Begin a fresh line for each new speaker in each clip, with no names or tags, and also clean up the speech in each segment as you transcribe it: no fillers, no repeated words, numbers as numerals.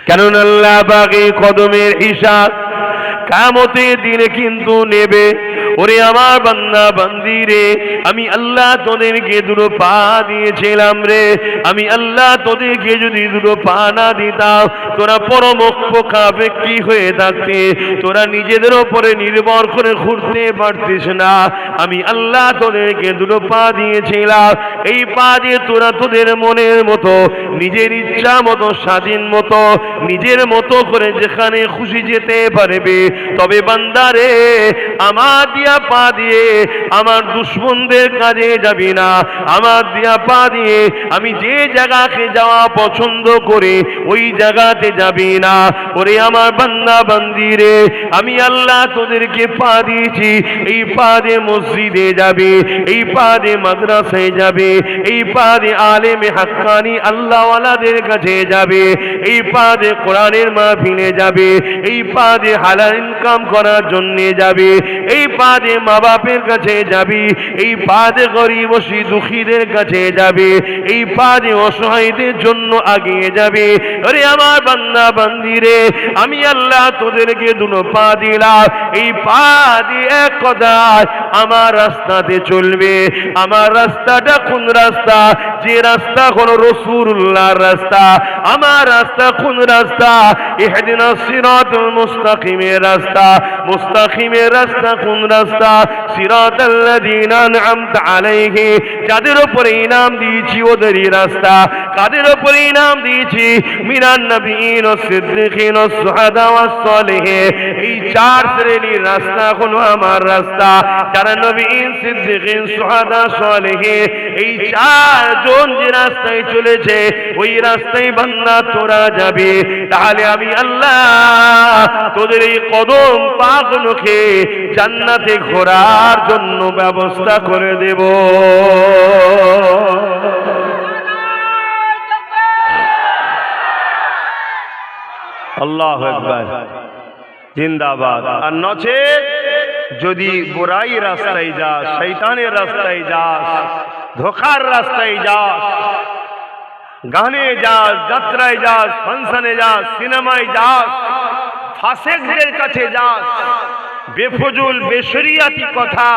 কেননা আল্লাহ পাক এই কদমের হিসাব কিয়ামতের দিনে কিন্তু নেবে। ওরে আমার বান্দা বান্দি রে, আমি আল্লাহ তোদেরকে দুটো পা দিয়েছিলাম রে, আমি আল্লাহ তোদেরকে যদি দুটো পা না দিতাম, তোরা পরমক্ষ কাফের হয়ে থাকতে, তোরা নিজেদের ওপরে নির্ভর করে ঘুরতে পারতিস না। আমি আল্লাহ তোদেরকে দুটো পা দিয়েছিলাম, এই পা দিয়ে তোরা তোদের মনের মতো, নিজের ইচ্ছা মতো, স্বাধীন মতো, নিজের মতো করে যেখানে খুশি যেতে পারবে। তবে বান্দারে, আমার দিয়া পা দিয়ে আমার দুশমনদের কাজে যাবি না, আমার দিয়া পা দিয়ে আমি যে জায়গাকে যাওয়া পছন্দ করে ওই জায়গাতে যাবি না। ওরে আমার বান্দা বান্দি রে, আমি আল্লাহ তোদেরকে পা দিয়েছি, এই পা দিয়ে মসজিদে যাবে, এই পা দিয়ে মাদ্রাসায় যাবে, এই পা দিয়ে আলেমে হাক্কানি আল্লাহওয়ালাদের কাছে যাবে, এই পা দিয়ে কোরআনের মাহফিলে যাবে, এই পা দিয়ে হালাল ইনকাম করার জন্য যাবে, এই পা দিয়ে মা বাপের কাছে যাবি, এই পা দিয়ে গরিব দুঃখীদের কাছে যাবে, এই পা দিয়ে অসহায়দের জন্য আগিয়ে যাবে। আরে আমার বান্দা বান্দি রে, আমি আল্লাহ তোদেরকে দুটো পা দিলাম, এই পা দিয়ে এক কথায় আমার রাস্তাতে চলবে। আমার রাস্তাটা কোন রাস্তা? যে রাস্তা হলো রাসূলুল্লাহর রাস্তা। আমার রাস্তা কোন রাস্তা? ইহদিনাস সিরাতাল মুস্তাকিমের রাস্তা। মুস্তাকিমের রাস্তা কোন রাস্তা? সিরাতাল্লাযীনা আনআমতা আলাইহি, যাদের উপরে ইনাম দিয়েছি ওদেরই রাস্তা। কাদের উপরে ইনাম দিয়েছি? মিনান নবিয়্যিন ওয়াস সিদ্দিকিন ওয়াস শুহাদা ওয়াস সালিহিন। এই চার শ্রেণীর রাস্তা হলো আমার রাস্তা। যারা নবিয়্যিন, সিদ্দিকিন, শুহাদা, সালিহিন, এই চারজন যে রাস্তায় চলেছে ওই রাস্তায় বান্দা তোরা যাবে। তাহলে আমি আল্লাহ তোদের এই কদম পাগুলোকে জান্নাতে ঘোরার জন্য ব্যবস্থা করে দেব। আল্লাহু আকবার, জিন্দাবাদ। আর নচেত যদি বুরাই রাস্তায় যাস, শয়তানের রাস্তায় যাস, ধোকার রাস্তায় যাস, গানে যাস, যাত্রায় যাস, ফাংশনে যাস, সিনেমায় যাস, ফাসেকদের কাছে যাস, বেফজুল বেশরিয়াতি কথা,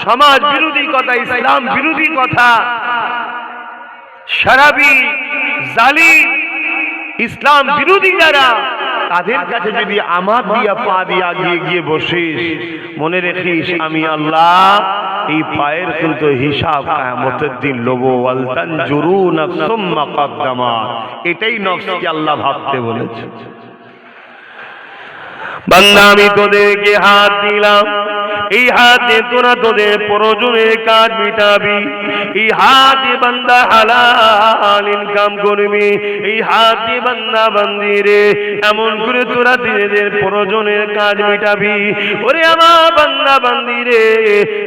সমাজ বিরোধী কথা, ইসলাম বিরোধী কথা, শরাবি, জালিম, ইসলাম বিরোধী যারা, তাদের কাছে যদি আমার দিয়া পা দিয়া গিয়ে গিয়ে বসিস, মনে রেখিস আমি আল্লাহ এই পায়ের কিন্তু হিসাব কিয়ামতের দিন লব। ওয়াল তানজুরু নাফসুম মা কদ্দামাত, এটাই নফসকে আল্লাহ ভাবতে বলেছে। বান্দা আমি তোদেরকে হাত দিলাম, এই হাতে তোরা তোদের প্রয়োজনের কাজ মিটাবি, এই হাতে বান্দা হালাল ইনকাম করবি, এই হাতে বান্দা বান্দি রে এমন করে তোরা নিজেদের প্রয়োজনের কাজ মিটাবি। ওরে আমার বান্দা বান্দি রে,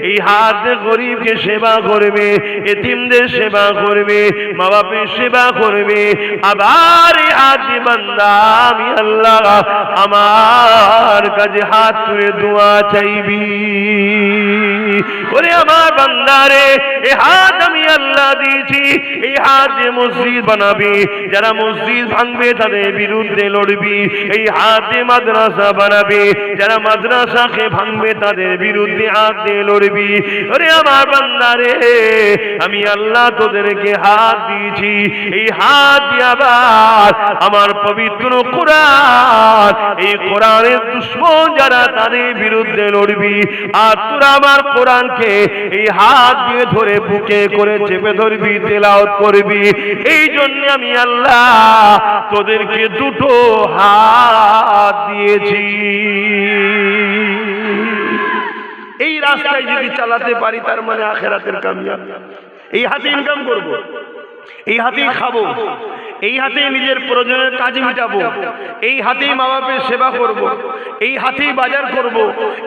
এই হাতে গরিবকে সেবা করবে, এতিমদের সেবা করবে, মা বাপের সেবা করবে। আবার এই হাতে বান্দা আমি আল্লাহ আমার কাছে হাত তুলে দোয়া চাইবি। ওরে আমার বান্দারে, এই হাত আমি আল্লাহ দিয়েছি, এই হাত দিয়ে মসজিদ বানাবি, যারা মসজিদ ভাঙবে তাদের বিরুদ্ধে লড়বি। এই হাতে মাদ্রাসা বানাবি, যারা মাদ্রাসাকে ভাঙবে তাদের বিরুদ্ধে হাত দিয়ে লড়বি। ওরে আমার বান্দারে, আমি আল্লাহ তোদেরকে হাত দিয়েছি, এই হাত দিয়ে আবার আমার পবিত্র কোরআন, এই কোরআনের দুশমন যারা তাদের বিরুদ্ধে লড়বি। আর তোরা আমার কোরআনকে এই হাত দিয়ে ধরে বুকে করে চেপে ধরবি, তেলাওয়াত করবি। এই জন্য আমি আল্লাহ তোদেরকে দুটো হাত দিয়েছি। এই রাস্তায় যদি চালাতে পারি তার মানে আখিরাতের কামিয়াব। এই হাতে ইনকাম করব, এই হাতেই খাবো, এই হাতেই নিজের প্রয়োজনের কাজ মিটাবো, এই হাতেই মা বাপের সেবা করব, এই হাতেই বাজার করব,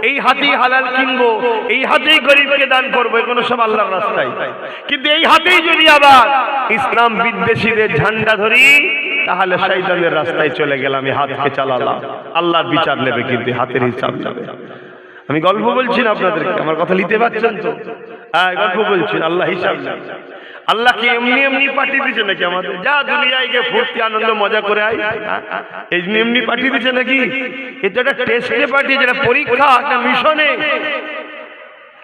এই হাতেই হালাল কিনবো, এই হাতেই গরিবকে দান করবো। এগুলো সব আল্লাহর রাস্তায়। কিন্তু এই হাতেই যদি আবার ইসলাম বিদ্বেষীদের ঝান্ডা ধরি, তাহলে শয়তানের রাস্তায় চলে গেলাম। এই হাতকে চালালাম, আল্লাহর বিচার নেবে, কিন্তু হাতের হিসাব নেবে। আমি গল্প বলছি না আপনাদেরকে, আমার কথা নিতে পারছেন তো? হ্যাঁ, গল্প বলছি, আল্লাহ হিসাব নেবে। আল্লাহ কি এমনি এমনি পাঠিয়ে দিচ্ছে নাকি আমাদের? যা দুনিয়ায় গিয়ে ফুর্তি আনন্দ মজা করে আয়, এমনি এমনি পাঠিয়ে দিচ্ছে নাকি? এটা একটা টেস্টে পাঠিয়েছে, এটা পরীক্ষা, একটা মিশনে,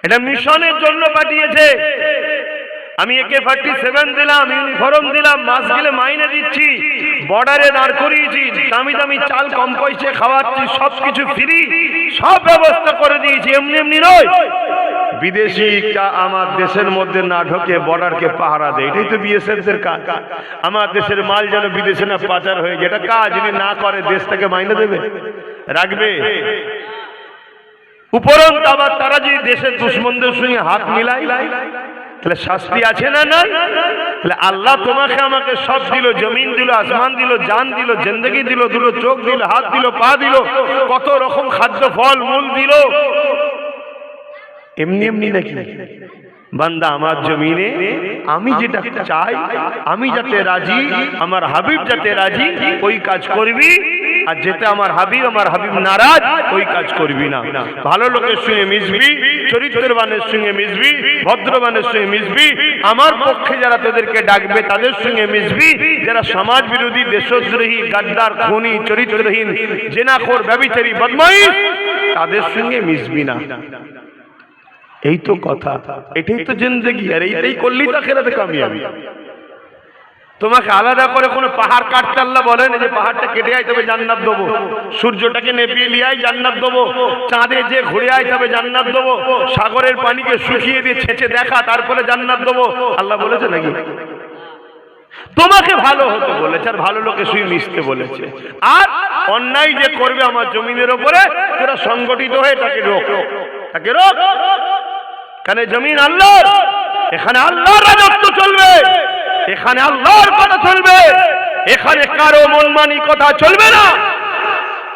এটা মিশনের জন্য পাঠিয়েছে। আমি একে 47 দিলাম, ইউনিফর্ম দিলাম, মাস গেলে মাইনে দিচ্ছি, বর্ডারে দাঁড় করিয়েছি, দামি দামি চাল কম পয়সা খাওয়াচ্ছি, সবকিছু ফ্রি, সব ব্যবস্থা করে দিয়েছি। এমনি এমনি নয়, বিদেশিটা আমার দেশের মধ্যে না ঢোকে বর্ডারকে পাহারা দেয়, এটাই তো বিএসএফদের কাজ। আমার দেশের মাল যেন বিদেশে না পাচার হয়ে যায়, এটা কাজ। যদি না করে দেশ থেকে মাইনে দেবে, রাখবে? উপরন্ত আবার তারা যদি দেশের দুশ্মনদের সঙ্গে হাত মিলাই, তাহলে শাস্তি আছে না? নাই। তাহলে আল্লাহ তোমাকে আমাকে সব দিল, জমিন দিল, আসমান দিল, জান দিল, জিন্দেগি দিল, দুটো চোখ দিল, হাত দিল, পা দিল, কত রকম খাদ্য ফল মূল দিল। এমনি এমনি নাকি? বান্দা আমার জমিনে আমি যেটা চাই, আমি যাতে রাজি, আমার হাবিব যাতে রাজি, ওই কাজ করবি। আর যেটা আমার হাবিব নারাজ, ওই কাজ করবি না। ভালো লোকের সঙ্গে মিশবি, চরিত্রবানের সঙ্গে মিশবি, ভদ্রবানের সঙ্গে মিশবি। আমার পক্ষে যারা তোদেরকে ডাকবে তাদের সঙ্গে মিশবি। যারা সমাজ বিরোধী, দেশদ্রোহী, গাদ্দার, খুনি, চরিত্রহীন, জেনাখোর, ব্যভিচারী, বদমাইশ, তাদের সঙ্গে মিশবি না। এই তো কথা, এটাই তো জিন্দেগি। আর এইটাই করলেই তো আখিরাতে কামিয়াবি। তোমাকে আলাদা করে কোনো পাহাড় কাটতে আল্লাহ বলেন যে পাহাড়টা কেটে আয় তবে জান্নাত দেবো, সূর্যটাকে নেপিয়ে লিয়ে আয় জান্নাত দেবো, চাঁদে যে ঘুরে আয় তবে জান্নাত দেবো, সাগরের পানিকে শুকিয়ে দিয়ে ছেঁচে দেখা তারপরে জান্নাত দেবো? আল্লাহ বলেছে নাকি? তোমাকে ভালো হতে বলেছে, আর ভালো লোকের সঙ্গে মিশতে বলেছে। আর অন্যায় যে করবে আমার জমিনের ওপরে, তোরা সংগঠিত হয়ে তাকে রোক, তাকে রোক। কারণ জমিন আল্লাহর, এখানে আল্লাহর রাজত্ব চলবে, এখানে আল্লাহর কথা চলবে, এখানে কারো মনমানি কথা চলবে না।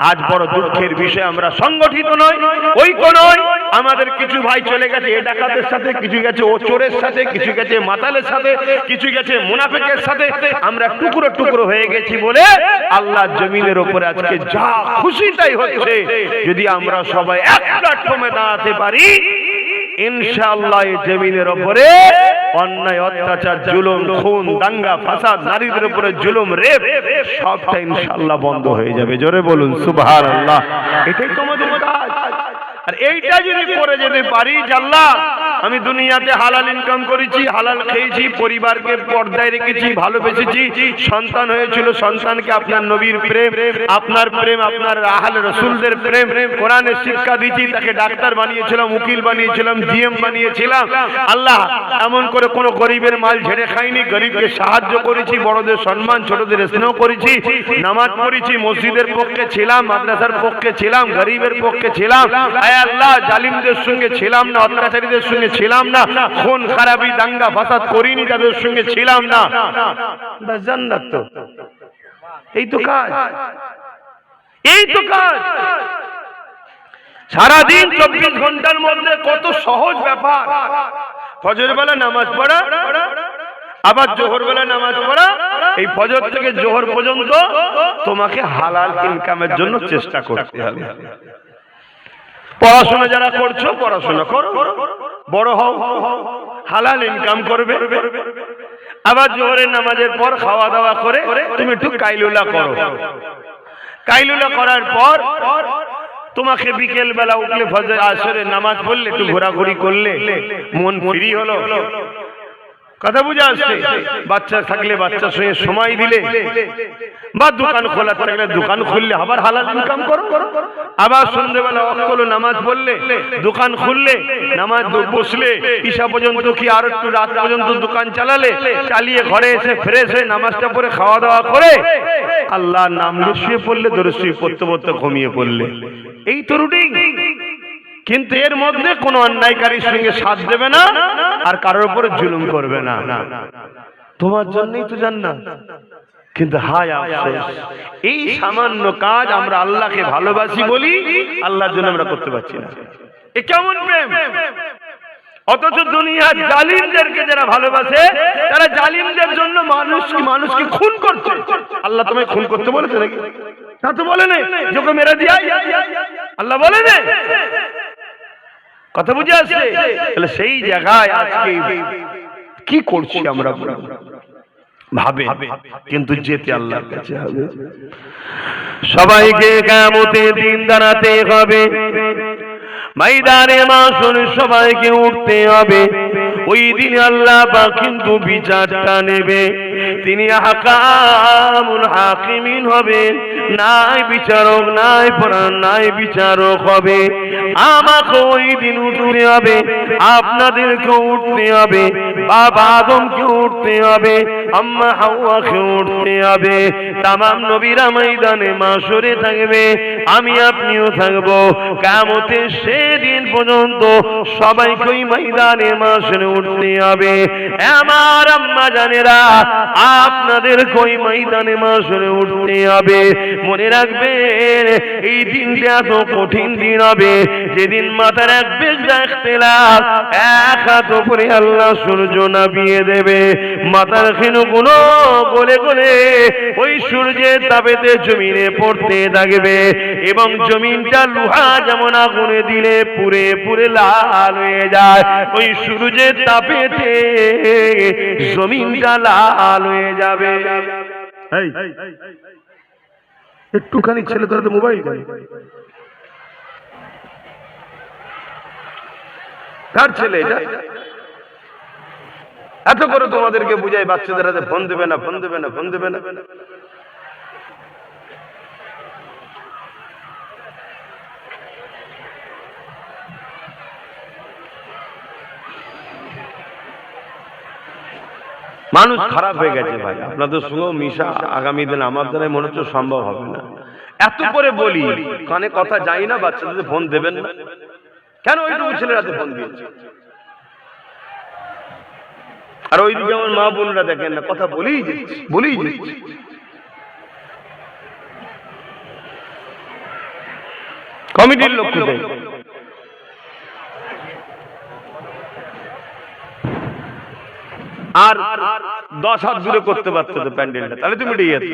আজ বড় দুঃখের বিষয়, আমরা সংগঠিত নয়, ঐক্য নয়। আমাদের কিছু ভাই চলে গেছে এ ডাকাতের সাথে, কিছু গেছে ও চোরের সাথে, কিছু গেছে মাতালের সাথে, কিছু গেছে মুনাফিকের সাথে। আমরা টুকরো টুকরো হয়ে গেছি বলে আল্লাহ জমিনের উপরে আজকে যা খুশি তাই হচ্ছে। যদি আমরা সবাই এক প্ল্যাটফর্মে দাঁড়াতে পারি, ইনশাআল্লাহ এই জমিনের উপরে অন্যায়, অত্যাচার, জুলুম, খুন, দাঙ্গা, ফাসাদ, নারীদের উপরে জুলুম, রেপ, সবটা ইনশাআল্লাহ বন্ধ হয়ে যাবে। জোরে বলুন সুবহানাল্লাহ। এটাই তোমাদের কাজ। আর এইটা যদি করে যেতে পারি, আল্লাহ আমি দুনিয়াতে হালাল ইনকাম করেছি, হালাল খেয়েছি, পরিবারকে পর্দায় রেখেছি, ভালোবেসেছি, সন্তান হয়েছিল, সন্তানকে আপনার নবীর প্রেম, আপনার প্রেম, আপনার আহলে রাসূলদের প্রেম, কোরআনের শিক্ষা দিয়েছি, তাকে ডাক্তার বানিয়েছিলাম, উকিল বানিয়েছিলাম, জিএম বানিয়েছিলাম। আল্লাহ এমন করে কোনো গরিবের মাল ঝেড়ে খাইনি, গরিবকে সাহায্য করেছি, বড়দের সম্মান, ছোটদের স্নেহ করেছি, নামাজ পড়েছি, মসজিদের পক্ষে ছিলাম, মাদ্রাসার পক্ষে ছিলাম, গরিবের পক্ষে ছিলাম। আয় আল্লাহ, জালিমদের সঙ্গে ছিলাম না, অত্যাচারীদের সঙ্গে ছিলাম না, খুন খারাপি, দাঙ্গা ফাসাদ করিনি, তাদের সঙ্গে ছিলাম না। বাস জান্নাত। তো এই তো কাজ, এই তো কাজ। সারাদিন 24 ঘন্টার মধ্যে কত সহজ ব্যাপার। ফজর বেলা নামাজ পড়া, আবার জোহর বেলা নামাজ পড়া, এই ফজর থেকে জোহর পর্যন্ত তোমাকে হালাল ইনকামের জন্য চেষ্টা করতে হবে। পড়াশোনা যারা করছো, পড়াশোনা করো, বড় হও, হালাল ইনকাম করবে। আবার জোহরের নামাজের পর খাওয়া দাওয়া করে তুমি একটু কাইলুলা করো। কাইলুলা করার পর তোমাকে বিকেল বেলা উঠলে, ফজর আসরে নামাজ পড়লে, একটু ঘোরাঘুরি করলে, মন ফ্রি হলো। কথা বুঝে আসছে? বাচ্চা থাকলে বাচ্চার সঙ্গে সময় দিলে, বা দোকান খোলা থাকলে দোকান খুললে, আবার হালাল ইনকাম করো। আবার সন্ধ্যেবেলা ওয়াক্ত নামাজ পড়লে, দোকান খুললে, নামাজ বসলে, ঈশা পর্যন্ত কি আর একটু রাত পর্যন্ত দোকান চালালে, চালিয়ে ঘরে এসে ফ্রেশ হয়ে নামাজটা পড়ে খাওয়া দাওয়া করে আল্লাহর নাম নিয়ে শুয়ে পড়লে, ধরে শুয়ে পড়তে পড়তে ঘুমিয়ে পড়লে। এই তো রুটিন। কিন্তু এর মধ্যে কোন অন্যায়কারীর সঙ্গে সাথ দেবে না, আর কারোর উপরে জুলুম করবে না। তোমার জন্যই তো জান্নাত। কিন্তু হায় আফসোস, এই সামান্য কাজ আমরা আল্লাহকে ভালোবাসি বলি, আল্লাহর জন্য আমরা করতে পারছি না। এ কেমন প্রেম! অথচ দুনিয়ার জালিমদেরকে যারা ভালোবাসে, তারা জালিমদের জন্য মানুষকে খুন করছে। আল্লাহ তোমায় খুন করতে বলেছে নাকি? তা তো বলে না, যোকে মেরে দিয়া আল্লাহ বলে না। কথা বুঝে আসছে? তাহলে সেই জায়গায় আজকে কি করছি আমরা ভাবে, কিন্তু যেতে আল্লাহর কাছে হবে। সবাইকে কিয়ামতের দিন দাঁড়াতে হবে, ময়দানে মাশরে সবাইকে উঠতে হবে। ওই দিন আল্লাহ পাক কিন্তু বিচারটা নেবে। তিনি আহকামুল হাকিমিন হবে, নাই বিচারক, নাই পরাণ, নাই বিচারক হবে। আমাকে ওই দিন উঠতে হবে, আপনাদেরকে উঠতে হবে, বাবা আদমকে উঠতে হবে, আম্মা হাওয়াকে উঠতে হবে। তামাম নবীরা ময়দানে মাশরে থাকবে, আমি আপনিও থাকবো। কিয়ামতের সেদিন পর্যন্ত সবাইকে ওই ময়দানে মাশরে উঠতে হবে। আমার আম্মা জানেরা, আপনাদের ওই ময়দানে মাশরে উঠতে হবে। মনে রাখবেন, এই দিনটা এত কঠিন দিন হবে, যেদিন মাথার এক বেজা ইখতিলাফ, এক হাত উপরে আল্লাহ সূর্য নামিয়ে দেবে। মাথার ক্ষীণগুলো গলে গলে ওই সূর্যের তাপেতে জমিনে পড়তে থাকবে, এবং জমিনটা লোহা যেমন আগুনে দিলে পুড়ে পুড়ে লাল হয়ে যায়, ওই সূর্যের তাপেতে জমিনটা লাল হয়ে যাবে। একটুখানি ছেলে তোরা তো মোবাইল কার ছেলে এটা? এত করে তোমাদেরকে বুঝাই, বাচ্চাদের হাতে ফোন দেবে না, ফোন দেবে না, ফোন দেবে না। মানুষ খারাপ হয়ে গেছে ভাই, আপনাদের সঙ্গে মিশা আগামী দিন আমার দ্বারা মনে হচ্ছে সম্ভব হবে না। এত করে বলি, কানে কথা যায় না, বাচ্চাদের ফোন দেবেন না কেন? ওইটুকু ছেলের হাতে ফোন দিয়েছে। আর ওইদিকে আমার মা বোনরা দেখেন না, কথা বলেই যাচ্ছে। কমিটির লোক কোথায়? আর 10 হাত দূরে করতে পারতো তো প্যান্ডেলটা, তাহলে তুমি মিটে যেত।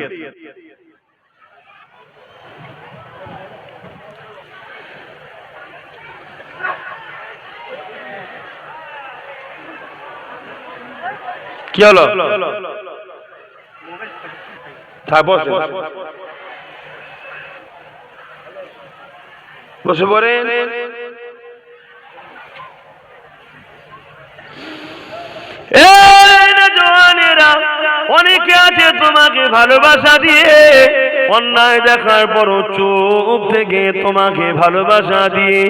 কি হলো? বসে পড়েন। অনেকে আছে তোমাকে ভালোবাসা দিয়ে, অন্যায় দেখার পর চুপ থেকে তোমাকে ভালোবাসা দিয়ে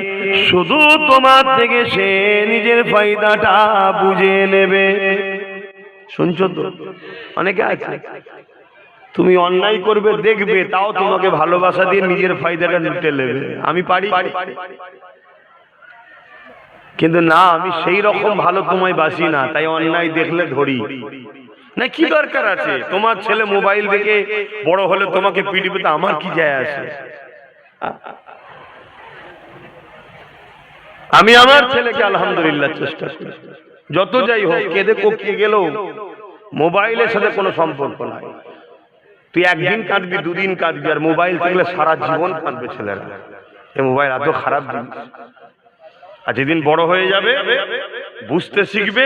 শুধু তোমার থেকে সে নিজের ফায়দাটা বুঝে নেবে। শুনছো তো? অনেকে আছে, তুমি অন্যায় করবে দেখবে, তাও তোমাকে ভালোবাসা দিয়ে নিজের ফায়দাটা নিতে নেবে। আমি পারি, কিন্তু না, আমি সেই রকম ভালো তোমায় বাসি না, তাই অন্যায় দেখলে ধরি না। কি দরকার আছে? তোমার ছেলে মোবাইল দেখে বড় হলে তোমাকে পিটিবে, তো আমার কি যায় আসে? আমি আমার ছেলেকে আলহামদুলিল্লাহ চেষ্টা করি, যত যাই হোক, কেঁদে কোকিয়ে গেলেও মোবাইলের সাথে কোনো সম্পর্ক নাই। তুই একদিন কাঁদবি, দুদিন কাঁদবি, আর মোবাইল থাকলে সারা জীবন কাঁদবে ছেলেরা। এই মোবাইল এত খারাপ জিনিস। আর যেদিন বড় হয়ে যাবে, বুঝতে শিখবে,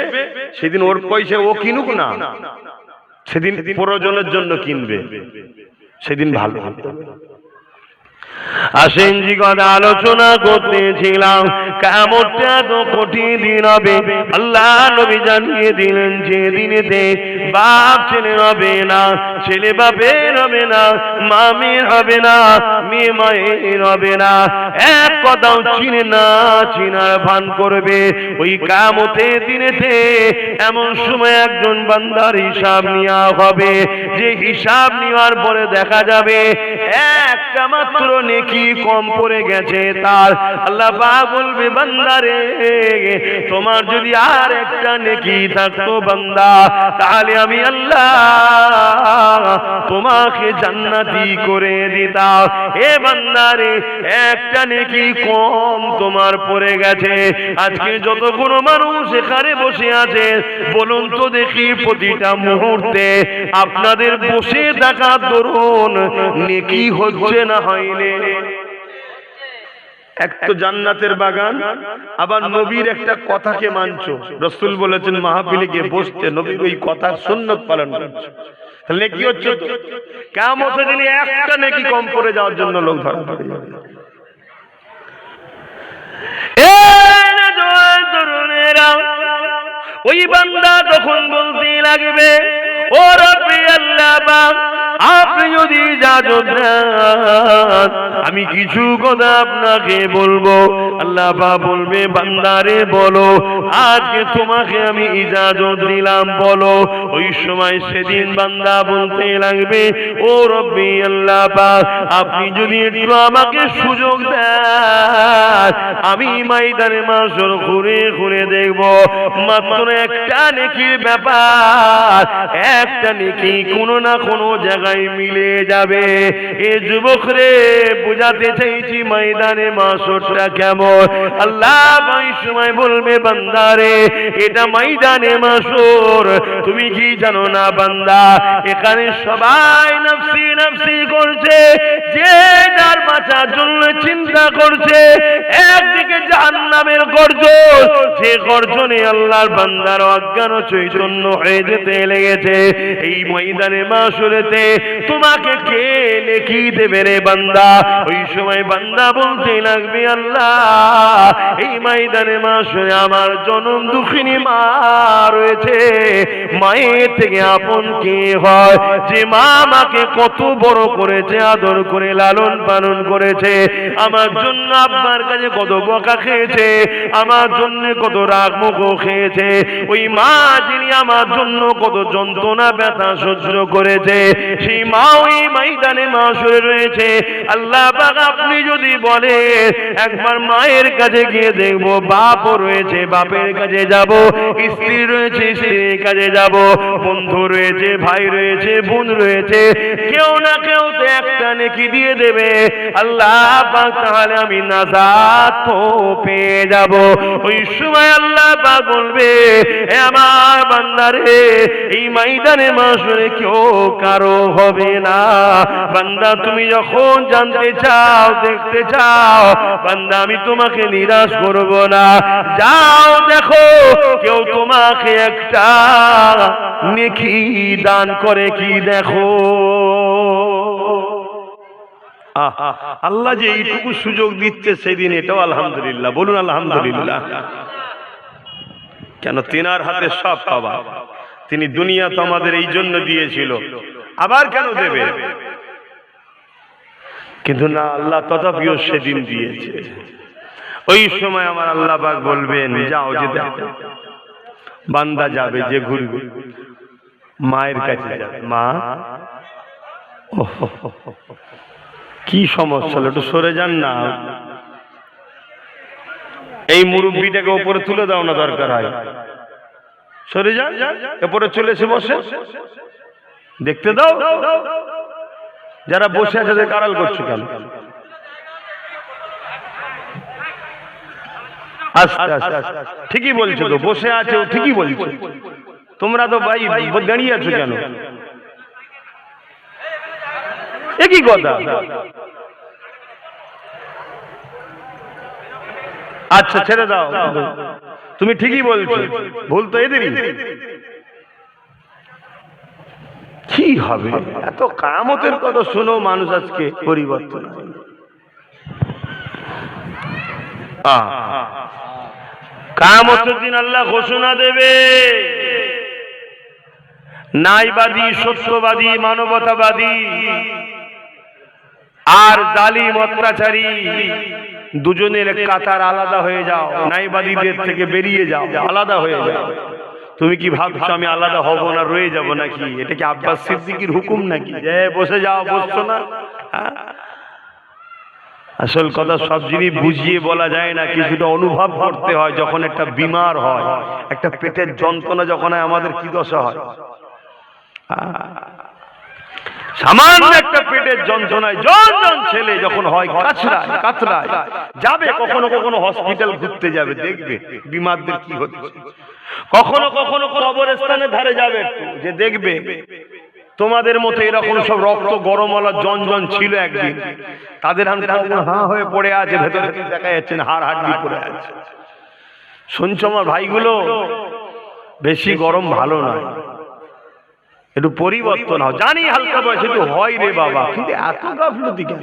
সেদিন ওর পয়সা ও কিনুক না, সেদিন প্রয়োজনের জন্য কিনবে, সেদিন ভালো হবে। আসেন জি, কথা আলোচনা করতেছিলাম, কিয়ামতটা এত কঠিন দিন হবে। আল্লাহ নবী জানিয়ে দিলেন, যে দিনেতে বাপ ছেলে হবে না, ছেলে বাপের হবে না, মা মেয়ের হবে না, মেয়ে মায়ের হবে না, এক কথাও চিনে না চিনার ভান করবে। ওই কিয়ামতের দিনেতে এমন সময় একজন বান্দার হিসাব নেওয়া হবে, যে হিসাব নেওয়ার পরে দেখা যাবে একটা মাত্র নেকি কম পড়ে গেছে তার। আল্লাহ পাক বলবে, বান্দারে, তোমার যদি আর একটা নেকি থাকতো বান্দা, তাহলে আমি আল্লাহ তোমাকে জান্নাতি করে দিতাম। এ বান্দারে, একটা নেকি কম তোমার পড়ে গেছে। আজকে যতগুলো মানুষ এখানে বসে আছে, বলুন তো দেখি, প্রতিটা মুহূর্তে আপনাদের বসে থাকা দরুন নেকি হচ্ছে না হয়নি?
এক তো জান্নাতের বাগান, আবার নবীর একটা কথাকে মানছো। রাসূল বলেছেন মাহফিলে গিয়ে বসতে, নবীর ওই কথার সুন্নাত পালন করছো, তাহলে কি হচ্ছে? কিয়ামতের দিনে একটা নেকি কম করে যাওয়ার জন্য লোক ধরা পড়ে যাবে।
ওই বান্দা তখন বলতে লাগবে, ও রব্বি আল্লাহ পাক, আপনি যদি ইজাজত দেন আমি কিছু কথা আপনাকে বলবো। আল্লাহ পাক বলবে, বান্দারে বলো, আজকে তোমাকে আমি ইজাজত দিলাম, বলো। ওই সময় সেদিন বান্দা বলতে লাগবে, ও রব্বি আল্লাহ পাক, আপনি যদি একটু আমাকে সুযোগ দেন আমি ময়দানে মাশর ঘুরে ঘুরে দেখব, মাত্র একটা নেকির ব্যাপার, একটা নেকি কোনো না কোনো জায়গায় মিলে যাবে। এ যুবক রে, বুঝাতে চাইছি ময়দানে মাশরটা কেমন। আল্লাহ ওই সময় বলবে, বান্দারে এটা ময়দানে মাশর, তুমি কি জানো না বান্দা, এখানে সবাই নফসি নফসি করছে, যে যার বাঁচার জন্য চিন্তা করছে। একদিকে জাহান্নামের গর্জন, যে গর্জনে আল্লাহর বান্দার অজ্ঞান চৈতন্য হয়ে যেতে লেগেছে। এই ময়দানে মাশরেতে তোমাকে কে নেকি দেবে রে বান্দা? ওই সময় বান্দা বলতে লাগবে, আল্লাহ এই ময়দানে মাশরে আমার জনম দুঃখিনী মা রয়েছে, মায়ের থেকে আপন কে হয়? যে মা আমাকে কত বড় করেছে, আদর করে লালন পালন করেছে, আমার জন্য আব্বার কাছে কত বকা খেয়েছে, আমার জন্য কত রাগ মুখ খেয়েছে। ওই মা যিনি আমার জন্য কত যন্ত্রণা ব্যথা সহ্য করেছে, সেই মা ওই ময়দানে মাশরে রয়েছে। আল্লাহ পাক আপনি যদি বলে একবার মায়ের কাছে গিয়ে দেখবো, বাপও রয়েছে বাপের কাছে যাব, স্ত্রী রয়েছে স্ত্রীর কাছে যাব, বন্ধু রয়েছে ভাই রয়েছে বোন রয়েছে, কেউ না কেউ তো একটা নেকি দিয়ে দেবে। আল্লাহ পাক তাহলে আমি নাজাত তো পেয়ে যাব। ওই সময় আল্লাহ পাক বলবে, হে আমার বান্দারে, এই ময়দানে মাশরে কেউ কারো হবে না। বান্দা তুমি যখন জানতে চাও, দেখতে চাও, বান্দা আমি তোমাকে নিরাশ করব না। যাও দেখো কেউ তোমাকে একটা নেকি দান করে কি দেখো।
আল্লাহ যে এইটুকু সুযোগ দিচ্ছে সেদিন, এটাও আলহামদুলিল্লাহ। বলুন আলহামদুলিল্লাহ। কেন? তিনার হাতে সব পাওয়া। তিনি দুনিয়া তো আমাদের এই জন্য দিয়েছিল, আবার কেন দেবে? কিন্তু না, আল্লাহ তথাপিও সেদিন দিয়েছে। ওই সময় আমার আল্লাহ পাক বলবেন, যাও যে দেখো। বান্দা যাবে, যে ঘুরবে মায়ের কাছে যাবে, মা কি সমস্যা, একটু সরে যান না, এই মুরব্বিটাকে উপরে তুলে দাও না, দরকার হয় সরে যান, উপরে চলে এসে বসে দেখতে দাও। যারা বসে আছে তাদের আড়াল করছো কেন? আস্তে আস্তে, ঠিকই বলছো তো, বসে আছে ও ঠিকই বলছো, তোমরা তো ভাই দাঁড়িয়ে আছো কেন? একই কথা। আচ্ছা ছেড়ে দাও, তুমি ঠিকই বলছো, ভুল তো এদেরই। কি হবে? এত কিয়ামতের কথা শুনো মানুষ আজকে পরিবর্তন। কিয়ামতের দিন আল্লাহ ঘোষণা দেবে, ন্যায়বাদী, সত্যবাদী, মানবতাবাদী আর জালিম অত্যাচারী দুজনের কাতার আলাদা হয়ে যাও, ন্যায়বাদীদের থেকে বেরিয়ে যাও, আলাদা হয়ে যাও। তুমি কি ভাবছো আমি আলাদা হব না, রয়ে যাব নাকি? এটা কি আব্বাস সিদ্দিকীর হুকুম নাকি যে বসে যাও, বসছো না? আসল কথা সব জিনিস বুঝিয়ে বলা যায় না, কিছুটা অনুভব করতে হয়। যখন একটা বিমার হয়, একটা পেটের যন্ত্রণা যখন হয়, আমাদের কি দশা হয়? সামান্য একটা পেটের যন্ত্রণায় জন ছেলে যখন হয় কাতরায় কাতরায় যাবে, কখনো কখনো হসপিটাল ঘুরতে যাবে, দেখবে বিমারদের কি হচ্ছে। কখনো কখনো কবরস্থানের ধারে যাবে যে দেখবে তোমাদের মতো এরকম সব রক্ত গরমওয়ালা জন ছিল একদিন, তাদের হাঁ হয়ে পড়ে আছে, ভেতরে দেখা যাচ্ছে না, হাড় হাড্ডি পড়ে আছে। শুনছো আমার ভাইগুলো, বেশি গরম ভালো নয়, একটু পরিবর্তন হয়। জানি হালকা বয়সে একটু হয় রে বাবা, কিন্তু এত গাফলতি কেন?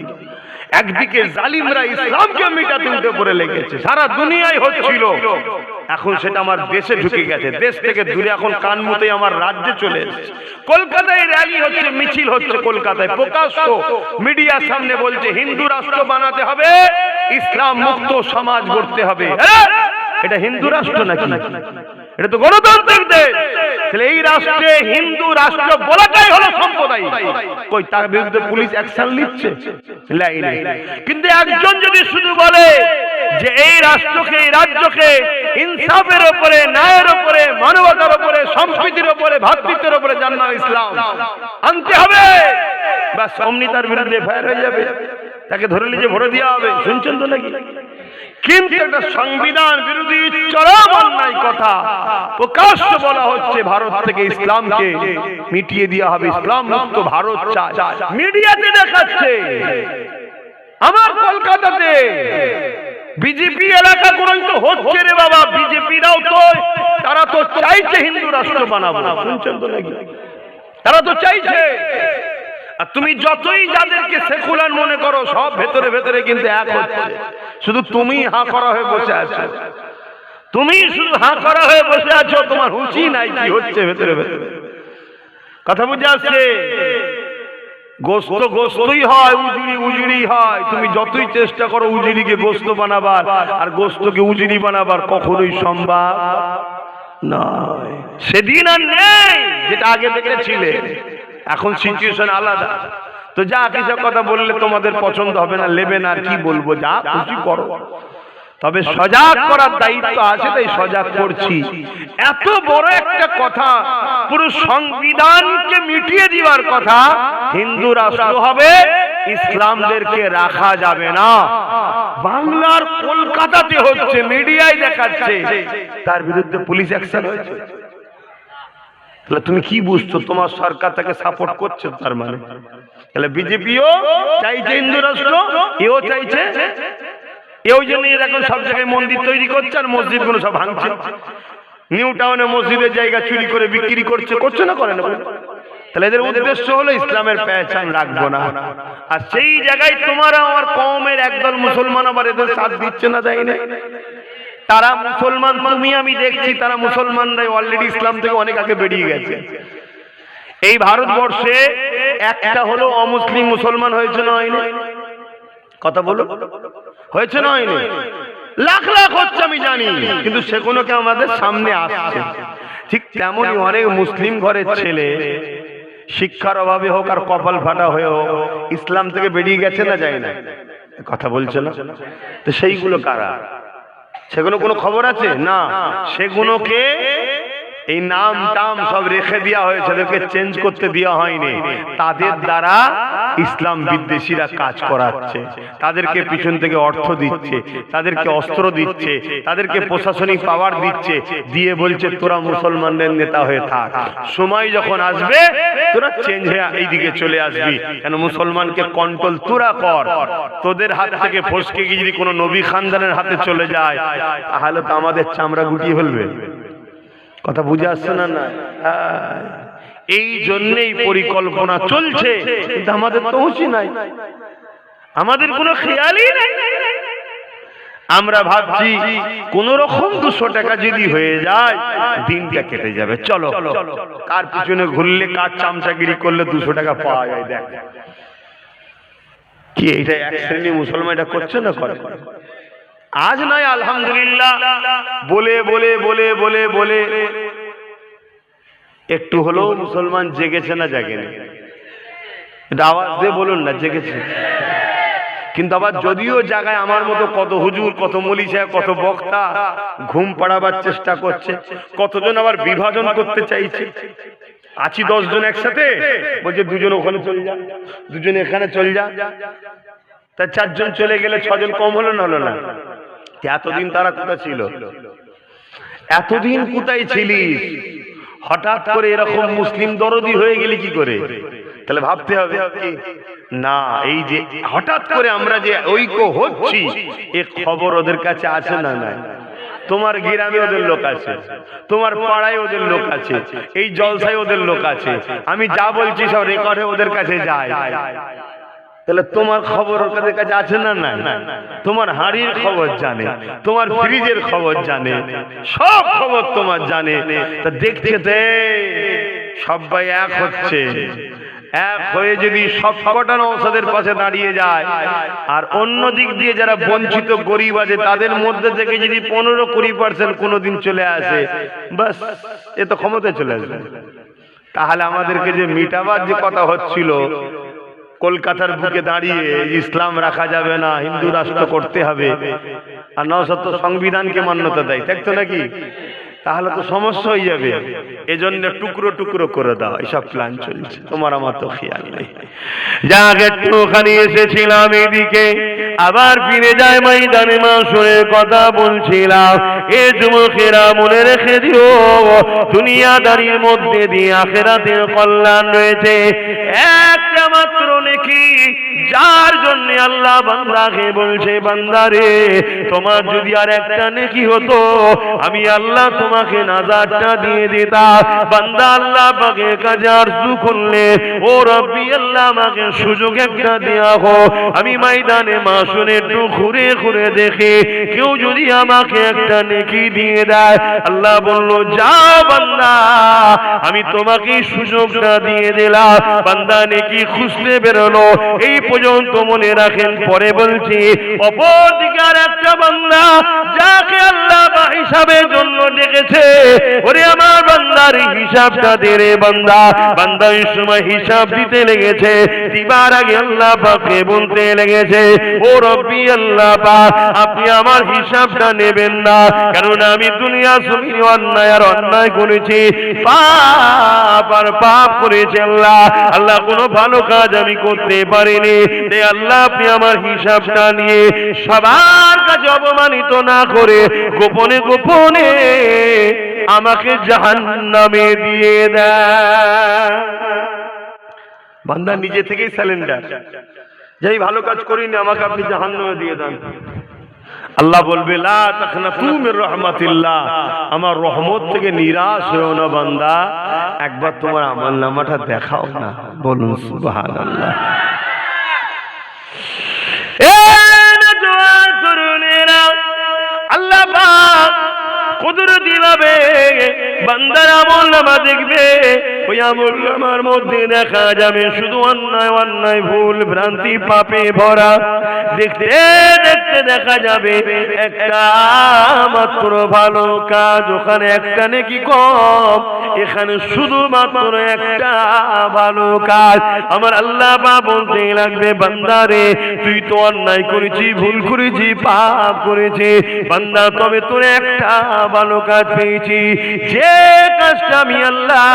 একদিকে জালিমরা ইসলামকে মিটাতে উঠে পড়ে লেগেছে, সারা দুনিয়ায় হচ্ছিল, এখন সেটা আমার দেশে ঢুকে গেছে, দেশ থেকে দূরে এখন কান মুতে আমার রাজ্যে চলে এসেছে। কলকাতায় র্যালি হচ্ছে, মিছিল হচ্ছে, কলকাতায় প্রকাশ্য মিডিয়ার সামনে বলছে হিন্দু রাষ্ট্র বানাতে হবে, ইসলাম মুক্ত সমাজ গড়তে হবে। এটা হিন্দু রাষ্ট্র নাকি? এটা তো গণতান্ত্রিক দেশ। তাহলে এই রাষ্ট্রে হিন্দু রাষ্ট্র বলাটাই হলো সাম্প্রদায়িক। কই তার বিরুদ্ধে পুলিশ অ্যাকশন নিচ্ছে? কিন্তু একজন যদি শুধু বলে যে এই রাষ্ট্রকে, এই রাজ্যকে ইনসাফের উপরে, ন্যায়ের উপরে, মানবতার উপরে, সম্প্রীতির উপরে, ভ্রাতৃত্বের উপরে যার নাম ইসলাম আনতে হবে, বাস অমনি তার বিরুদ্ধে এফআইআর হয়ে যাবে, তাকে ধরে নিয়ে ভরে দেওয়া হবে। শুনছেন তো নাকি? কিন্তু একটা সংবিধান বিরোধী চরম অন্যায় কথা প্রকাশ্য বলা হচ্ছে, ভারত থেকে ইসলামকে মিটিয়ে দেওয়া হবে, ইসলাম মুক্ত ভারত চায়, মিডিয়াতে দেখাচ্ছে। আমার কলকাতাতে বিজেপি এলাকা গুলোই তো হচ্ছে রে বাবা, বিজেপিরাও তো, তারা তো চাইছে হিন্দু রাষ্ট্র বানাবো। শুনছেন তো নাকি? তারা তো চাইছে। আর তুমি যতই যাদেরকে সেকুলার মনে করো, সব ভেতরে ভেতরে কিন্তু এক হচ্ছে। শুধু তুমি হাঁ করা হয়ে বসে আছো, তুমি শুধু হাঁ করা হয়ে বসে আছো, তোমার হুঁশি নাই কি হচ্ছে ভেতরে ভেতরে। কথা বুঝে আসছে? গোস্ত গোস্তই হয়, উজুরি উজুরি হয়। তুমি যতই চেষ্টা করো উজুরিকে গোস্ত বানাবার আর গোস্তকে উজুরি বানাবার, কখনোই সম্ভব নয়। সেদিন আর নেই যেটা আগে থেকে ছিলে, এখন সিচুয়েশন আলাদা। তো যা কিছু কথা বললে তোমাদের পছন্দ হবে না, নেবে না, আর কি বলবো, যা খুশি করো, তবে সজাগ করার দায়িত্ব আছে, তাই সজাগ করছি। এত বড় একটা কথা, পুরো সংবিধানকে মিটিয়ে দেওয়ার কথা, হিন্দু রাষ্ট্র হবে, ইসলামদেরকে রাখা যাবে না। বাংলার কলকাতাতে হচ্ছে, মিডিয়ায় দেখাচ্ছে, তার বিরুদ্ধে পুলিশ অ্যাকশন হয়েছে। তাহলে তুমি কি বুঝছো? তোমার সরকার তাকে সাপোর্ট করছে, তার মানে তাহলে বিজেপিও চাইছে হিন্দু রাষ্ট্র, এও চাইছে। এই জন্য এখন সব জায়গায় মন্দির তৈরি করছে আর মসজিদ গুলো সব ভাঙছে। নিউ টাউনে মসজিদের জায়গা চুরি করে বিক্রি করছে, করছে না, করে না? তাহলে এদের উদ্দেশ্য হলো ইসলামের পেহচান রাখবো না। আর সেই জায়গায় তোমার আমার কওমের একদল মুসলমান আবার এদের সাথ দিচ্ছে না, দেয় না। তারা মুসলমান, তুমি আমি দেখছি, তারা মুসলমানরাই অলরেডি ইসলাম থেকে অনেক আগে বেরিয়ে গেছে। এই ভারতবর্ষে একটা হলো অমুসলিম মুসলমান হয়েছে না হয়নি? কথা বলো, হয়েছে না হয়নি? লাখ লাখ হচ্ছে আমি জানি, কিন্তু সেগুলো কে আমাদের সামনে আসছে। ঠিক তেমনই অনেক মুসলিম ঘরের ছেলে শিক্ষার অভাবে হোক আর কপাল ফাটা হয়ে হোক ইসলাম থেকে বেরিয়ে গেছে না, যায় না? কথা বলছে না? তো সেইগুলো কারা? সেগুলো কোনো খবর আছে না? সেগুলোকে এই নাম টাম সব রেখে দেওয়া হয়েছে, তাদেরকে চেঞ্জ করতে দেওয়া হয়নি। তাদের দ্বারা ইসলাম বিদ্বেষীরা কাজ করাচ্ছে, তাদেরকে পিছন থেকে অর্থ দিচ্ছে, তাদেরকে অস্ত্র দিচ্ছে, তাদেরকে প্রশাসনিক পাওয়ার দিচ্ছে, দিয়ে বলছে তোরা মুসলমানদের নেতা হয়ে থাক, সময় যখন আসবে তোরা চেঞ্জ হয়ে এইদিকে চলে আসবি, কেন মুসলমানকে কন্ট্রোল তোরা কর। তোদের হাত থেকে ফসকে গিয়ে যদি কোনো নবী খানদানের হাতে চলে যায়, তাহলে তো আমাদের চামড়া গুটিয়ে ফেলবে। কথা বুঝে আসছে না? না, এই জন্যই পরিকল্পনা চলছে, কিন্তু আমাদের তো হুঁশি নাই, আমাদের কোনো খেয়ালই নাই। আমরা ভাবছি কোন রকম 200 টাকা যদি হয়ে যায় দিনটা কেটে যাবে, চলো কার পিছনে ঘুরলে, কার চামচাগিরি করলে 200 টাকা পাওয়া যায়। দেখ কি এটা এক শ্রেণী মুসলমান এটা করছে না? করে। আজ নয় আলহামদুলিল্লাহ বলে বলে বলে বলে বলে একটু হলেও মুসলমান জেগেছে না জাগেনি? এটা আওয়াজ দিয়ে বলুন না জেগেছে। কিন্তু আবার যদিও জায়গায় আমার মতো কত হুজুর, কত মৌলী সাহেব, কত বক্তা ঘুম পাড়াবার চেষ্টা করছে, কতজন আবার বিভাজন করতে চাইছে। আছি 10 জন একসাথে, বলছে 2 জন ওখানে চলে যা, 2 জন এখানে চলে যা, তা 4 জন চলে গেলে 6 জন কম হলো না? হলো না? এতদিন তারা কোথায় ছিল? এতদিন কোথায় ছিলিস? হঠাৎ করে এরকম মুসলিম দরদি হয়ে গেলে কি করে? তাহলে ভাবতে হবে না, এই যে হঠাৎ করে আমরা যে ঐক্য হচ্ছি এ খবর ওদের কাছে আছে না নাই? তোমার গ্রামে ওদের লোক আছে, তোমার পাড়ায় ওদের লোক আছে, এই জলসায় ওদের লোক আছে, আমি যা বলছি সব রেকর্ডে ওদের কাছে যায়। তাহলে তোমার খবর ওদের কাছে আছে না নাই? তোমার হাড়ির খবর জানে, তোমার ফ্রিজের খবর জানে, সব খবর তোমার জানে। তা দেখতে দে সবাই এক হচ্ছে, এক হয়ে যদি সব কটা নওশাদের পাশে দাঁড়িয়ে যায়, আর অন্য দিক দিয়ে যারা বঞ্চিত গরিব আছে তাদের মধ্যে থেকে যদি 15-20% কোনোদিন চলে আসে, বাস এ তো ক্ষমতায় চলে আসবে। তাহলে আমাদেরকে যে মিটাবার যে কথা হচ্ছিল কলকাতার বুকে দাঁড়িয়ে ইসলাম রাখা যাবে না, হিন্দু রাষ্ট্র করতে হবে, আর নওশাদ তো সংবিধানকে মান্যতা দেয়, দেখতো নাকি? তাহলে তো সমস্যা হয়ে যাবে। এজন্য টুকরো টুকরো করে দাও, এসব প্ল্যান চলছে, তোমার আমার তো খেয়াল নেই।
যাক একটুখানি এসেছিলাম এদিকে, আবার ফিরে যায় ময়দানে মাশরের কথা বলছিলাম। এ যুবকেরা মনে রেখে দিও, দুনিয়াদারির মধ্যে দিয়ে আখিরাতের কল্যাণ রয়েছে। একটা মাত্র নেকি, যার জন্য আল্লাহ বান্দাকে বলছে, বান্দারে তোমার যদি আর একটা নেকি হতো আমি আল্লাহ তোমাকে নাজাতটা দিয়ে দিতাম। বান্দা আল্লাহ পাকের কাছে আরজু করলে, ও রব্বি আল্লাহ আমাকে সুযোগ একটা দেয়া হোক, আমি ময়দানে মাশরে একটু ঘুরে ঘুরে দেখে কেউ যদি আমাকে একটা নেকি দিয়ে দেয়। আল্লাহ বলল, যাও বান্দা, আমি তোমাকে সুযোগটা দিয়ে দিলাম। বান্দা নেকি খুঁজতে বেরোলো। এই পর্যন্ত মনে রাখেন, পরে বলছি অপরদিকে আর একটা বান্দা যাকে আল্লাহ হিসাবের জন্য ডেকেছে, ওরে আমার বান্দার হিসাবটা দে রে বান্দা। বান্দা এই সময় হিসাব দিতে লেগেছে, দিবার আগে আল্লাহ পাককে বলতে লেগেছে, ও রব্বি আল্লাহ পাক, আপনি আমার হিসাবটা নেবেন না, কারণ আমি দুনিয়া জমিনে অন্যায় আর অন্যায় করেছি, পাপ আর পাপ করেছি। আল্লাহ আল্লাহ কোনো ভালো কাজ আমি করতে পারিনি, তাই আল্লাহ আপনি আমার হিসাবটা নিয়ে সবার কাছে অপমানিত না করে গোপনে গোপনে আমাকে জাহান্নামে দিয়ে দেয়। বান্দা নিজে থেকেই স্যালেন্ডার, যেই ভালো কাজ করিনি আমাকে আপনি জাহান্নামে দিয়ে দেন। আল্লাহ বলবে, লা তাকনাতু মির রাহমাতিল্লাহ, আমার রহমত থেকে নিরাশ হও না বান্দা, একবার তোমার আমলনামাটা দেখাও না। বলুন সুবহানাল্লাহ। এ নওজোয়ান তরুণেরা, আল্লাহ পাক কুদরতি ভাবে বান্দার আমলনামা দেখবে। ওই আমলনামার মধ্যে দেখা যাবে শুধু অন্যায় অন্যায়, ভুল ভ্রান্তি, পাপে ভরা। দেখতে দেখতে দেখা যাবে একটা মাত্র ভালো কাজ, ওখানে একটা নেকি কম, এখানে শুধুমাত্র একটা ভালো কাজ। আমার আল্লাহ পাক বলতে লাগবে, বান্দারে তুই তো অন্যায় করেছি, ভুল করেছি, পাপ করেছি বান্দা, তবে তোর একটা ভালো কাজ পেয়েছি, যে কাজটা আমি আল্লাহ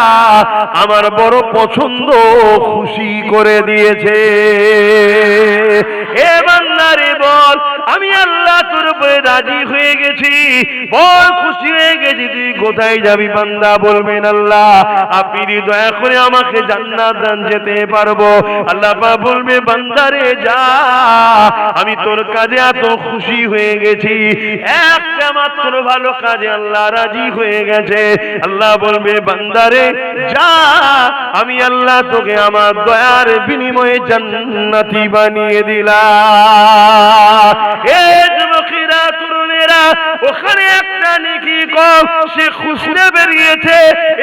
আমার বড় পছন্দ, খুশি করে দিয়েছে। এ বান্দারে বল, আমি আল্লাহ তোর উপরে রাজি হয়ে গেছি, বল খুশি হয়ে গেছি, তুই কোথায় যাবি? বান্দা বলবেন, আল্লাহ আপনি দয়া করে আমাকে জান্নাত দান, যেতে পারবো। আল্লাহ পাক বলবে, বান্দারে যা, আমি তোর কাজে এত খুশি হয়ে গেছি, একটা মাত্র ভালো কাজে আল্লাহ রাজি হয়ে গেছে। আল্লাহ বলবে, বান্দারে যা, আমি আল্লাহ তোকে আমার দয়ার বিনিময়ে জান্নাতি বানিয়ে দিলাম। এ যুবকেরা, তরুণেরা, ওখানে একটা নেকি কম, সে খুশিতে বেরিয়েছে,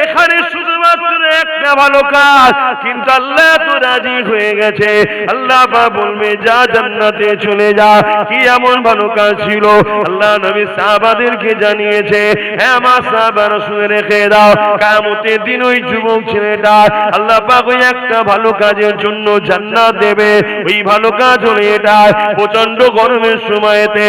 এখানে শুধুমাত্র একটা ভালো কাজ, কিন্তু আল্লাহ তো রাজি হয়ে গেছে। আল্লাহ পাক বলবে, যা জান্নাতে চলে যা। কি এমন ভালো কাজ ছিল? আল্লাহ নবী সাহাবাদেরকে জানিয়েছে, হ্যাঁ আমার সাহাবারা শুনে রেখে দাও, কিয়ামতের দিন ওই যুবক ছেলেটা আল্লাহ পাক ওই একটা ভালো কাজের জন্য জান্নাত দেবে। ওই ভালো কাজ হলো এটা, প্রচন্ড গরমের সময়তে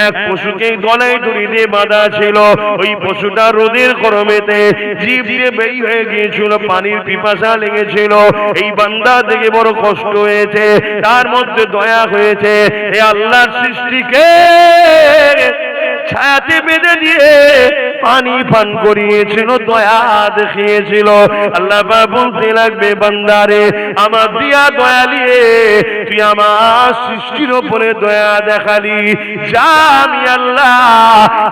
এক পশুকে গলায় দড়ি দিয়ে বাঁধা ছিল। ওই পশুটা রোদের গরমেতে জিভ দিয়ে বেরিয়ে হয়ে গিয়েছিল, পানির পিপাসা লেগেছিল। এই বান্দা দেখে বড় কষ্ট হয়েছে, তার মধ্যে দয়া হয়েছে, এ আল্লাহর সৃষ্টিকে ছায়াতে বেঁধে দিয়ে পানি পান করিয়েছিল, দয়া দেখিয়েছিল। আল্লাহ পাক বলতে লাগবে, বান্দারে আমার দিয়া দয়ালিয়ে তুই আমার সৃষ্টির উপরে দয়া দেখালি, যা আমি আল্লাহ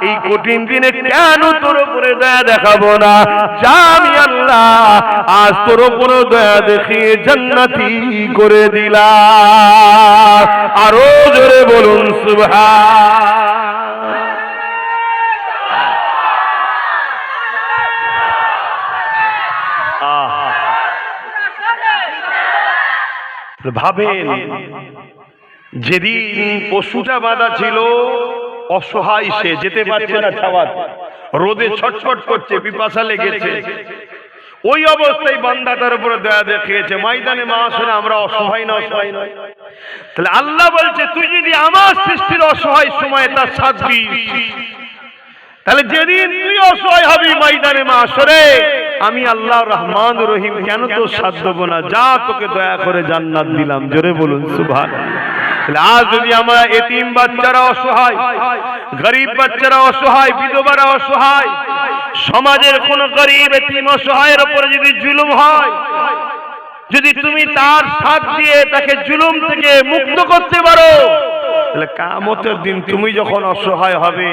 এই কঠিন দিনে কেন তোর উপরে দয়া দেখাবো না, যা আমি আল্লাহ আজ তোর উপরে দয়া দেখিয়ে জান্নাতি করে দিলাম। আরো জোরে বলুন সুবহান।
ভাবেন যেদিন পশুটা বাঁধা ছিল, অসহায়, সে যেতে পারছে না, ছাওয়াত রোদে ছটফট করছে, পিপাসা লেগেছে, ওই অবস্থায় বান্দা তার উপরে দয়া দেখিয়েছে। ময়দানে মাহশরে আমরা অসহায় না, অসহায় নয়? তাহলে আল্লাহ বলছে তুই যদি আমার সৃষ্টির অসহায় সময় তার সাথ দিস, তাহলে যেদিন তুই অসহায় হবি ময়দানে মাহশরে, আমি আল্লাহ রহমান রহিম কেন তোর সাথ দেবো না? যা তোকে দয়া করে জান্নাত দিলাম। জোরে বলুন সুবহানাল্লাহ। তাহলে আজ যদি আমরা এতিম বাচ্চারা অসহায়, গরিব বাচ্চারা অসহায়, বিধবারা অসহায়, সমাজের কোন গরিব এতিম অসহায়ের উপরে যদি জুলুম হয়, যদি তুমি তার সাথ দিয়ে তাকে জুলুম থেকে মুক্ত করতে পারো, তাহলে কিয়ামতের দিন তুমি যখন অসহায় হবে,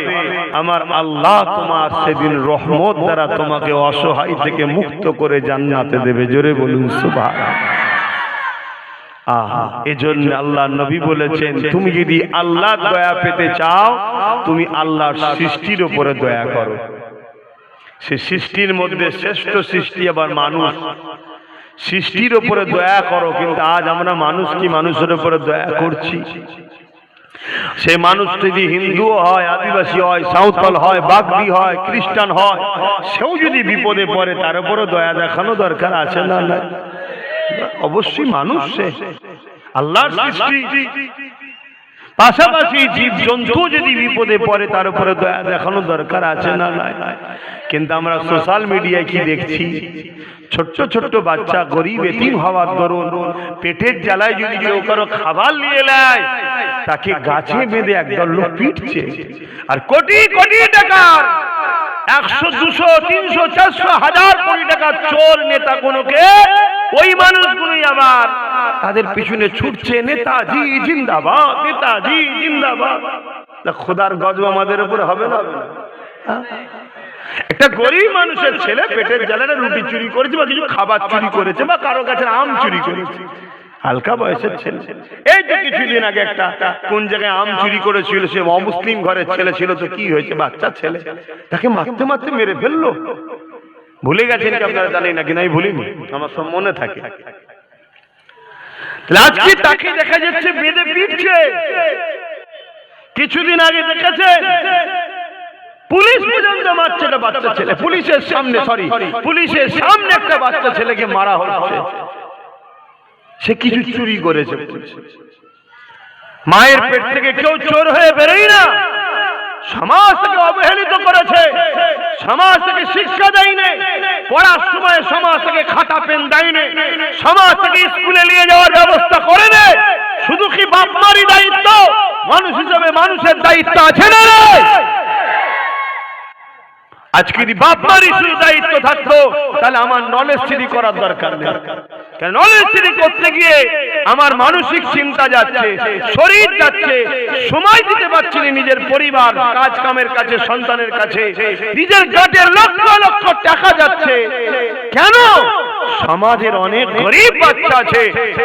আমার আল্লাহ তোমার সেদিন রহমত দ্বারা তোমাকে অসহায় থেকে মুক্ত করে জান্নাতে দেবে। জোরে বলুন সুবহানাল্লাহ। এজন্য আল্লাহ নবী বলেছেন, তুমি যদি আল্লাহর দয়া পেতে চাও, তুমি আল্লাহর সৃষ্টির উপরে দয়া করো। সে সৃষ্টির মধ্যে শ্রেষ্ঠ সৃষ্টি আবার মানুষ, সৃষ্টির উপরে দয়া করো। কিন্তু আজ আমরা মানুষ কি মানুষের উপরে দয়া করছি? সে মানুষ যদি হিন্দু হয়, আদিবাসী হয়, সাঁওতাল হয়, বাগদি হয়, খ্রিস্টান হয়, সেও যদি বিপদে পড়ে তার উপরে দয়া দেখানো দরকার আছে না? না, অবশ্যই মানুষ সে আল্লাহর সৃষ্টি। পাশাপাশি জীব জন্তু যদি বিপদে পড়ে তার উপরে দয়া দেখানো দরকার আছে না? নাই। কিন্তু আমরা সোশ্যাল মিডিয়ায় কি দেখছি, ছোট্ট ছোট্ট বাচ্চা গরিব এতিম হওয়ার দরুন পেটের জ্বালায় যদি কেউ কারো খাবার নিয়ে নেয়, তাকে গাছে বেঁধে একদল লোক পিটছে। আর কোটি কোটি টাকার 100, 200, 300, 400, 1000 কোটি টাকার চোর নেতা গুলোকে, ওই মানুষগুলোই আবার তাদের পিছনে ছুটছে, নেতাজি জিন্দাবাদ, নেতাজি জিন্দাবাদ। খোদার গজব আমাদের উপরে হবে না? একটা গরিব মানুষের ছেলে পেটের জ্বালায় রুটি চুরি করেছে, বা কিছু খাবার চুরি করেছে, বা কারো কাছে আম চুরি করেছে, হালকা বয়সের ছেলে। এই যে কিছুদিন আগে একটা কোন জায়গায় আম চুরি করেছিল, সে অমুসলিম ঘরের ছেলে ছিল, তো কি হয়েছে, বাচ্চা ছেলে, তাকে মারতে মারতে মেরে ফেললো। ভুলে গেছেন কি আপনারা? জানি না, কিন্তু আমি ভুলিনি, আমার সব মনে থাকে। আজকে তাকে দেখা যাচ্ছে বেঁধে পিটছে। কিছুদিন আগে দেখেছে পুলিশ পর্যন্ত মারছে একটা বাচ্চা ছেলে, পুলিশের সামনে, পুলিশের সামনে একটা বাচ্চা ছেলেকে মারা হচ্ছে। সে কিছু চুরি করেছে। মায়ের পেট থেকে কেউ চোর হয়ে বেরোয় না। সমাজ থেকে অবহেলিত করেছে, সমাজ থেকে শিক্ষা দেয়নি, পড়ার সময় সমাজ থেকে খাতা পেন দেয়নি, সমাজ থেকে স্কুলে নিয়ে যাওয়ার ব্যবস্থা করে না। শুধু কি বাপ মারই দায়িত্ব? মানুষ হিসেবে মানুষের দায়িত্ব আছে না? আজকে যদি বাপ মারই শুধু দায়িত্ব থাকতো, তাহলে আমার নলেজ চুরি করার দরকার নেই। কারণ নলেজ চুরি করতে গিয়ে আমার মানসিক চিন্তা যাচ্ছে, শরীর যাচ্ছে, সময় দিতে পারছি না নিজের পরিবার, কাজ কামের কাছে, সন্তানের কাছে, নিজের গাটের লক্ষ লক্ষ টাকা যাচ্ছে। কেন? সমাজের অনেক গরিব বাচ্চা আছে,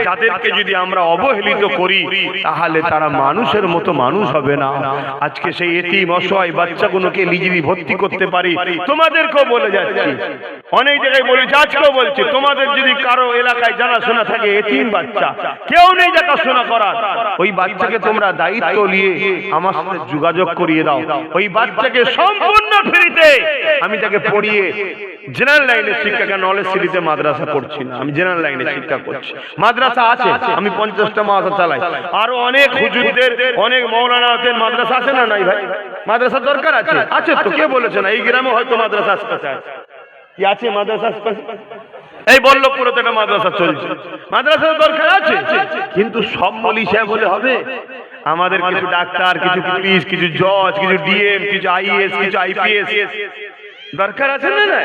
যাদেরকে যদি আমরা অবহেলিত করি, তাহলে তারা মানুষের মতো মানুষ হবে না। আজকে সেই এতিম অসহায় বাচ্চাগুলোকে নিজেরই ভর্তি করতে পারি। তোমাদেরকেও বলে যাচ্ছি, অনেক জায়গায় বলেছি, আজকেও বলছি, তোমাদের যদি কারো এলাকায় জানাশোনা থাকে এতিম বাচ্চা, কেউ নেই দেখাশোনা করার, ওই বাচ্চাকে তোমরা দায়িত্ব নিয়ে আমার সাথে যোগাযোগ করিয়ে দাও। ওই বাচ্চাকে সম্পূর্ণ ফ্রিতে আমি তাকে পড়িয়ে জেনারেল লাইনের শিক্ষা, নলেজ সিটিতে মাদ্রাসা পড়ছি না, আমি জেনারেল লাইনে শিক্ষা করছি। মাদ্রাসা আছে, আমি 50টা মাদ্রাসা চালাই। আরো অনেক হুজুরদের, অনেক মৌলানাদের মাদ্রাসা আছে না? নাই ভাই, মাদ্রাসা দরকার আছে। আছে তো, কে বলেছে না? এই গ্রামে হয়তো মাদ্রাসা আশপাশে আছে। কি আছে মাদ্রাসা আশপাশে? এই বল্লভপুরে তো একটা মাদ্রাসা চলছে, মাদ্রাসার দরকার আছে, কিন্তু সব মৌলী সাহেব বলে হবে? আমাদের কিছু ডাক্তার, কিছু পুলিশ, কিছু জজ, কিছু ডিএম, কিছু আইএস, কিছু আইপিএস দরকার আছে না? না,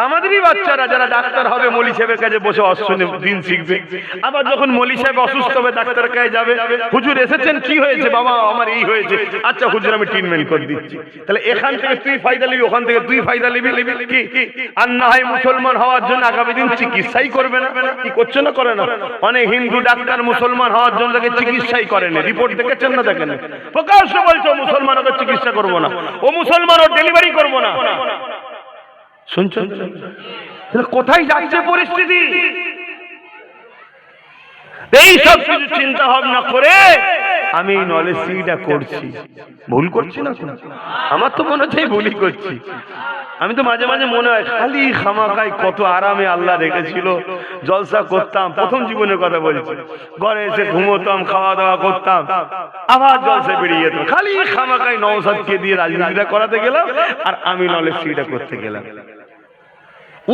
আমাদেরই বাচ্চারা যারা ডাক্তার হবে মৌলী সাহেবের কাছে বসে অশ্বনে দিন শিখবে। আবার যখন মৌলী সাহেব অসুস্থ হবে ডাক্তারের কাছে যাবে, হুজুর এসেছেন, কি হয়েছে বাবা? আমার এই হয়েছে। আচ্ছা হুজুর আমি ট্রিটমেন্ট করে দিচ্ছি। তাহলে এখান থেকে তুই ফায়দা নিবি, ওখান থেকে তুই ফায়দা নিবি কি? আর না হয় মুসলমান হওয়ার জন্য আগামী দিন চিকিৎসাই করবে না? কি করছে না, করে না? অনেক হিন্দু ডাক্তার মুসলমান হওয়ার জন্য তাকে চিকিৎসাই করেন, রিপোর্ট দেখেছেন না? দেখেন প্রকাশ্য বলছে মুসলমান ওকে চিকিৎসা করবো না, ও মুসলমান ও ডেলিভারি করবো না। শুনছেন কোথায় যাচ্ছে পরিস্থিতি? এই সব কিছু চিন্তা ভাবনা করে আমি এই নলেজ সিটা করছি। ভুল করছি না? আমার তো মনে হচ্ছে ভুলই করছি। আমি তো মাঝে মাঝে মনে হয় খালি খামাখাই কত আরামে আল্লাহ রেখেছিল, জলসা করতাম। প্রথম জীবনের কথা বলছি, ঘরে এসে ঘুমোতাম, খাওয়া দাওয়া করতাম, আবার জলসা বেরিয়ে যেতাম। খালি খামাখাই নওশাদকে দিয়ে রাজনীতিটা করাতে গেলাম, আর আমি নলেজ সিটা করতে গেলাম।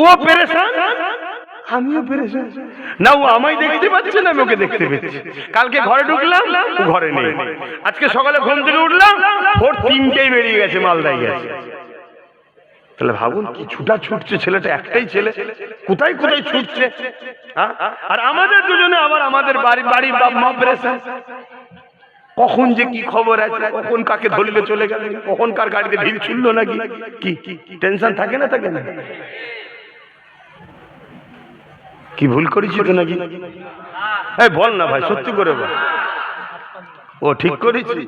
ও পেরেশান, আমিও পেরেশান। না ও আমায় দেখতে পাচ্ছে না, আমি ওকে দেখতে পাচ্ছি। কালকে ঘরে ঢুকলাম, ও ঘরে নেই। আজকে সকালে ঘুম থেকে উঠলাম, ভোর 3টেই বেরিয়ে গেছে, মালদায় গেছে। তাহলে ভাবুন কি ছুটা ছুটছে ছেলেটা, একটাই ছেলে, কোথায় কোথায় ছুটছে। আর আমাদের দুজনে আবার আমাদের বাড়ি বাপ মা পেরেশান। কখন যে কি খবর আছে, কখন কাকে ধরলে চলে গেল, কখন কার গাড়িতে ঢিল ছুড়লো নাকি, কি টেনশন থাকে না? থাকে না? কি ভুল করেছি তো নাকি? এই বল না ভাই, সত্যি করে বল। ও ঠিক করেছি?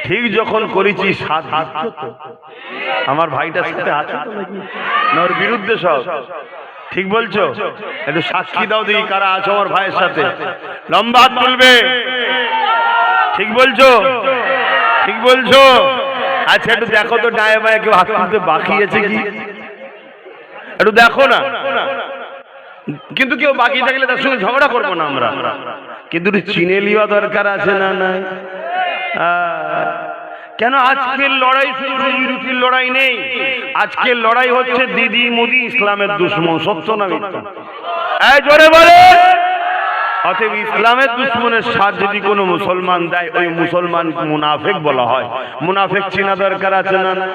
ঠিক যখন করেছি সাথ দিচ্ছ তো? আমার ভাইটার সাথে আছো তো নাকি, না ওর বিরুদ্ধে সব? ঠিক বলছো? একটু সাক্ষী দাও দেখি কারা আছো আমার ভাইয়ের সাথে। লম্বা হাত তুলবে। ঠিক বলছো? ঠিক বলছো? আচ্ছা একটু দেখো তো ডায়ে বায়ে কেউ হাত তুলতে বাকি আছে কি, একটু দেখো না। কিন্তু কেউ বাকি থাকলে তার সঙ্গে ঝগড়া করবো না আমরা, কিন্তু চিনে লিওয়া দরকার আছে না? নাই কেন? আজকের লড়াই শুধু রুজি রুটির লড়াই নেই, আজকের লড়াই হচ্ছে দিদি মোদি ইসলামের দুশ্মন। সত্য না মিথ্যা? এই জোরে বলে। অতএব ইসলামের দুশ্মনের সাথ যদি কোনো মুসলমান দেয়, ওই মুসলমান মুনাফিক বলা হয়। মুনাফিক চিনা দরকার আছে না? না,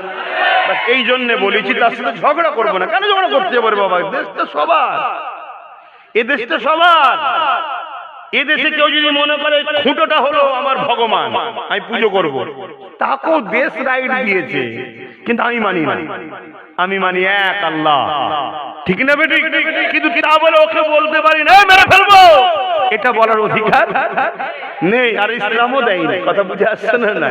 এই জন্য বলেছি তার সাথে ঝগড়া করবো না। কেন ঝগড়া করতে যাবো বাবা? দেশটা সবার, এ দেশটা সবার। এদেশে কেউ যদি মনে করে খুঁটোটা হলো আমার ভগবান, আমি পুজো করব, তাকেও দেশ রাইট দিয়েছে, কিন্তু আমি মানি না। আমি মানি এক আল্লাহ, ঠিক না বেটি? কিন্তু তা বলে ওকে বলতে পারি না মেরে ফেলবো, এটা বলার অধিকার নেই, আর ইসলামও দেয় না। কথা বুঝে আসছে না? না,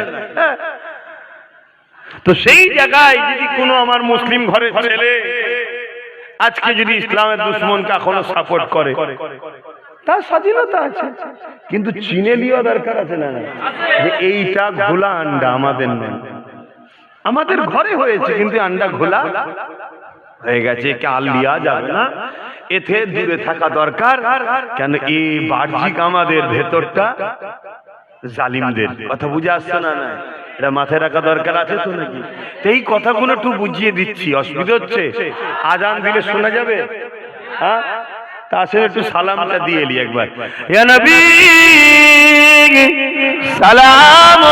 তো সেই জায়গায় যদি কোনো আমার মুসলিম ঘরের ছেলে আজকে যদি ইসলামের দুশ্মনকে এখনো সাপোর্ট করে, তার স্বাধীনতা আছে, কিন্তু চিনে লিওয়া দরকার আছে না? যে এইটা ঘোলা আন্ডা আমাদের নয়, আমাদের ঘরে হয়েছে, কিন্তু আন্ডা ঘোলা হয়ে গেছে, কে আর লিয়া যাবে না। এতে দূরে থাকা দরকার। কেন? এই বাহ্যিক আমাদের ভেতরটা জালিমদের। কথা বুঝে আসছে না? না, এটা মাথায় রাখা দরকার আছে তো নাকি? এই কথাগুলো একটু বুঝিয়ে দিচ্ছি, অসুবিধা হচ্ছে? আজান দিলে শোনা যাবে? হ্যাঁ, তা আসলে একটু সালামটা দিয়ে এলি একবার। ইয়া নবী সালাম